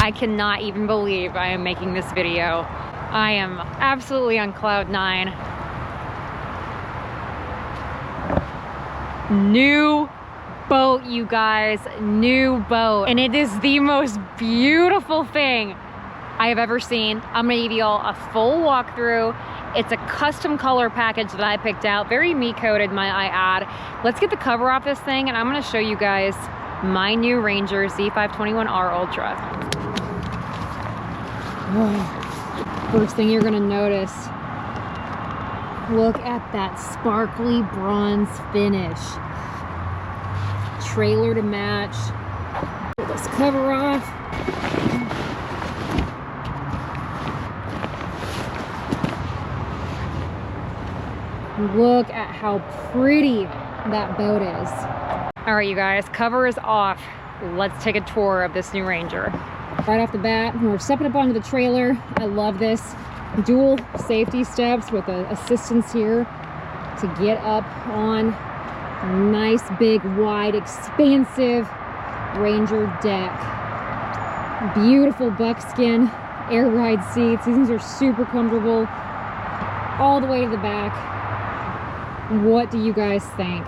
I cannot even believe I am making this video. I am absolutely on cloud 9. New boat, you guys, new boat. And it is the most beautiful thing I have ever seen. I'm gonna give you all a full walkthrough. It's a custom color package that I picked out, very me-coded, might I add. Let's get the cover off this thing, and I'm gonna show you guys my new Ranger Z521R Ultra. First thing you're gonna notice, look at that sparkly bronze finish. Trailer to match. Pull this cover off. Look at how pretty that boat is. All right, you guys, cover is off. Let's take a tour of this new Ranger. Right off the bat, we're stepping up onto the trailer. I love this. Dual safety steps with assistance here to get up on a nice, big, wide, expansive Ranger deck. Beautiful buckskin air ride seats. These things are super comfortable all the way to the back. What do you guys think?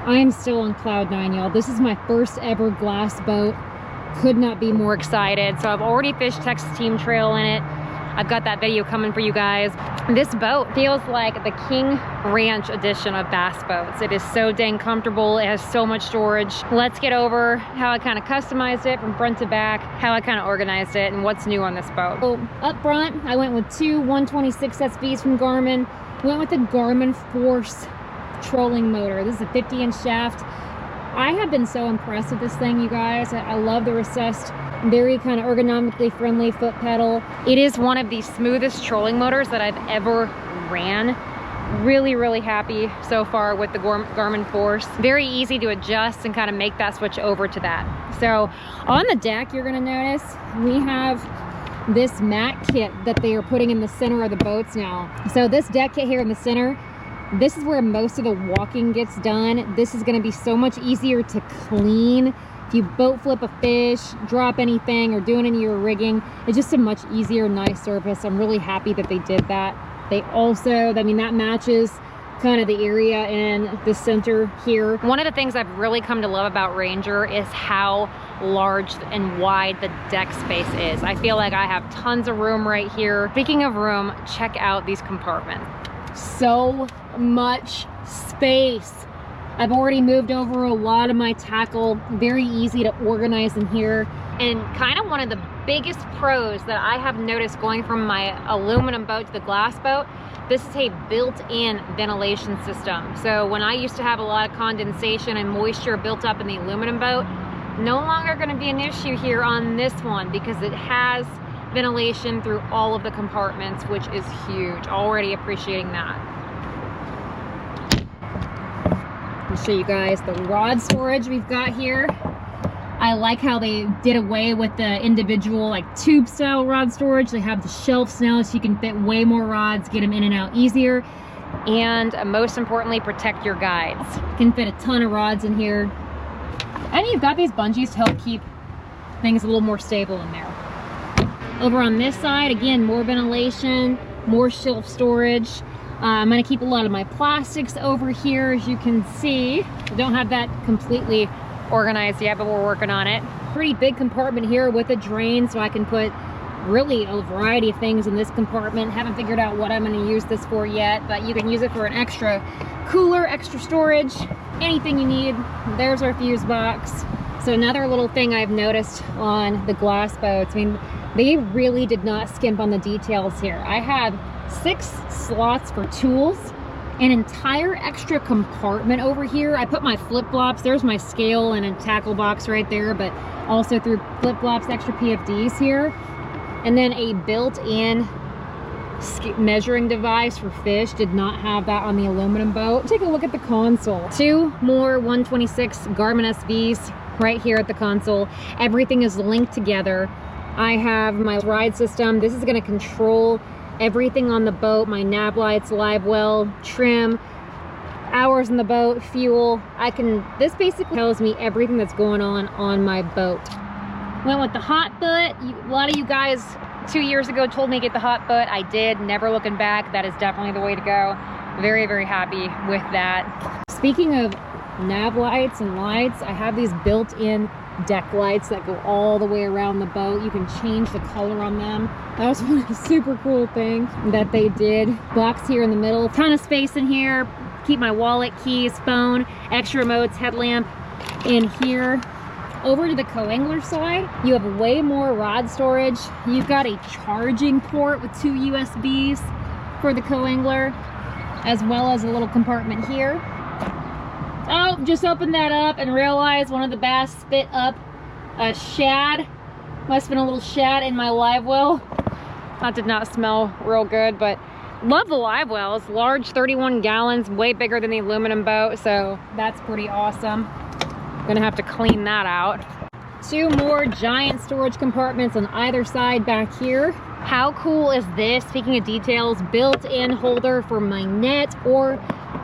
I am still on cloud 9, y'all. This is my first ever glass boat. Could not be more excited. So I've already fished Texas Team Trail in it. I've got that video coming for you guys. This boat feels like the King Ranch edition of bass boats. It is so dang comfortable. It has so much storage. Let's get over how I kind of customized it from front to back, how I kind of organized it, and what's new on this boat. So up front, I went with two 126 SVs from Garmin. Went with the Garmin Force trolling motor. This is a 50-inch shaft. I have been so impressed with this thing, you guys. I love the recessed, very kind of ergonomically friendly foot pedal. It is one of the smoothest trolling motors that I've ever ran. Really, really happy so far with the Garmin Force. Very easy to adjust and kind of make that switch over to that. So on the deck, you're gonna notice we have this mat kit that they are putting in the center of the boats now. So this deck kit here in the center, this is where most of the walking gets done. This is going to be so much easier to clean. If you boat flip a fish, drop anything, or doing any of your rigging, it's just a much easier, nice surface. I'm really happy that they did that. They also, I mean, that matches kind of the area in the center here. One of the things I've really come to love about Ranger is how large and wide the deck space is. I feel like I have tons of room right here. Speaking of room, check out these compartments. So much space. I've already moved over a lot of my tackle. Very easy to organize in here. And kind of one of the biggest pros that I have noticed going from my aluminum boat to the glass boat, this is a built-in ventilation system. So when I used to have a lot of condensation and moisture built up in the aluminum boat, no longer going to be an issue here on this one because it has ventilation through all of the compartments, which is huge. Already appreciating that. I'll show you guys the rod storage we've got here. I like how they did away with the individual like tube style rod storage. They have the shelves now so you can fit way more rods, get them in and out easier, and most importantly, protect your guides. You can fit a ton of rods in here. And you've got these bungees to help keep things a little more stable in there. Over on this side, again, more ventilation, more shelf storage. I'm gonna keep a lot of my plastics over here, as you can see. I don't have that completely organized yet, but we're working on it. Pretty big compartment here with a drain, so I can put really a variety of things in this compartment. Haven't figured out what I'm gonna use this for yet, but you can use it for an extra cooler, extra storage, anything you need. There's our fuse box. So another little thing I've noticed on the glass boats, I mean, they really did not skimp on the details here. I have 6 slots for tools, an entire extra compartment over here. I put my flip-flops, there's my scale and a tackle box right there, but also through flip-flops, extra PFDs here. And then a built-in measuring device for fish. Did not have that on the aluminum boat. Take a look at the console. 2 more 126 Garmin SVs right here at the console. Everything is linked together. I have my ride system. This is going to control everything on the boat. My Nav Lights, Livewell, trim, hours in the boat, fuel. This basically tells me everything that's going on my boat. Went with the hot boat. A lot of you guys 2 years ago told me to get the hot boat. I did, never looking back. That is definitely the way to go. Very, very happy with that. Speaking of nav lights and lights, I have these built-in deck lights that go all the way around the boat. You can change the color on them. That was one super cool thing that they did. Box here in the middle, ton of space in here. Keep my wallet, keys, phone, extra remotes, headlamp in here. Over to the co-angler side, you have way more rod storage. You've got a charging port with 2 USBs for the co-angler, as well as a little compartment here. Oh, just opened that up and realized one of the bass spit up a shad. Must have been a little shad in my Livewell. That did not smell real good, but love the Livewells. Large, 31 gallons, way bigger than the aluminum boat, so that's pretty awesome. Gonna have to clean that out. 2 more giant storage compartments on either side back here. How cool is this? Speaking of details, built-in holder for my net or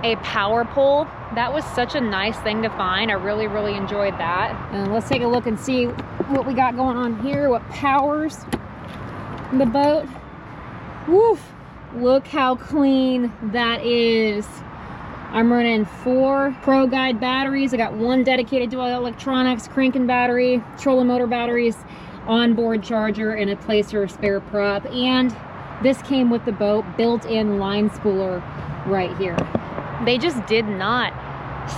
a power pole. That was such a nice thing to find. I really, really enjoyed that. And let's take a look and see what we got going on here, what powers the boat. Woof, look how clean that is. I'm running 4 Pro Guide batteries. I got 1 dedicated dual electronics, cranking battery, trolling motor batteries, onboard charger, and a place for a spare prop. And this came with the boat, built-in line spooler right here. They just did not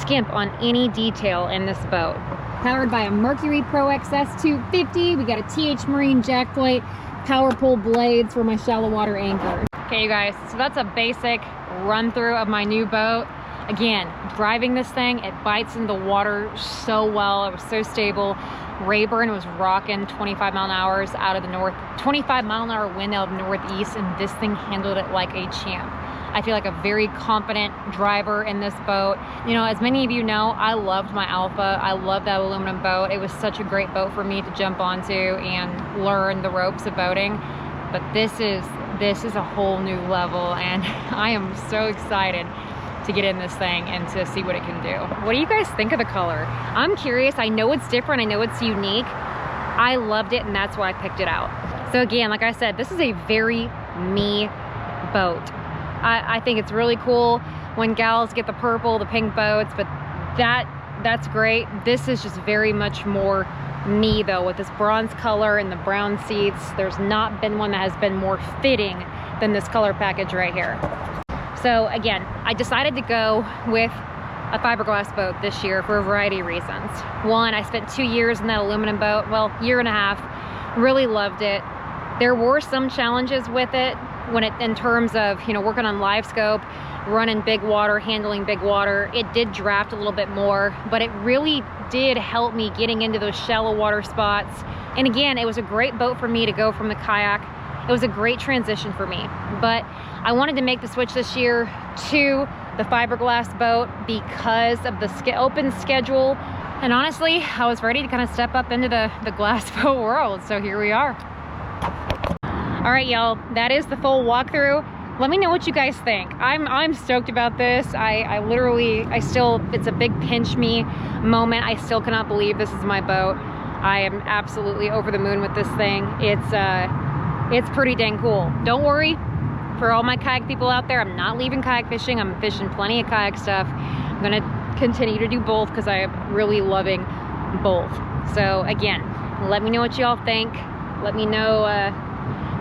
skimp on any detail in this boat. Powered by a Mercury Pro XS 250. We got a TH Marine jack plate, power pole blades for my shallow water anchor. Okay, you guys, so that's a basic run through of my new boat. Again, driving this thing, it bites in the water so well. It was so stable. Rayburn was rocking 25 mile an hour out of the north, 25 mile an hour wind out of the northeast, and this thing handled it like a champ. I feel like a very confident driver in this boat. You know, as many of you know, I loved my Alpha. I love that aluminum boat. It was such a great boat for me to jump onto and learn the ropes of boating. But this is a whole new level, and I am so excited to get in this thing and to see what it can do. What do you guys think of the color? I'm curious. I know it's different. I know it's unique. I loved it, and that's why I picked it out. So again, like I said, this is a very me boat. I think it's really cool when gals get the purple, the pink boats, but that's great. This is just very much more me though, with this bronze color and the brown seats. There's not been one that has been more fitting than this color package right here. So again, I decided to go with a fiberglass boat this year for a variety of reasons. One, I spent 2 years in that aluminum boat, well, 1.5 years, really loved it. There were some challenges with it in terms of, you know, working on live scope, running big water, handling big water. It did draft a little bit more, but it really did help me getting into those shallow water spots. And again, it was a great boat for me to go from the kayak. It was a great transition for me, but I wanted to make the switch this year to the fiberglass boat because of the open schedule. And honestly, I was ready to kind of step up into the glass boat world. So here we are. All right, y'all, that is the full walkthrough. Let me know what you guys think. I'm stoked about this. It's a big pinch me moment. I still cannot believe this is my boat. I am absolutely over the moon with this thing. It's pretty dang cool. Don't worry, for all my kayak people out there, I'm not leaving kayak fishing. I'm fishing plenty of kayak stuff. I'm gonna continue to do both because I am really loving both. So again, let me know what y'all think. Let me know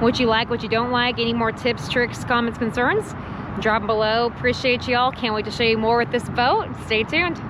what you like, what you don't like, any more tips, tricks, comments, concerns, drop them below. Appreciate y'all. Can't wait to show you more with this boat. Stay tuned.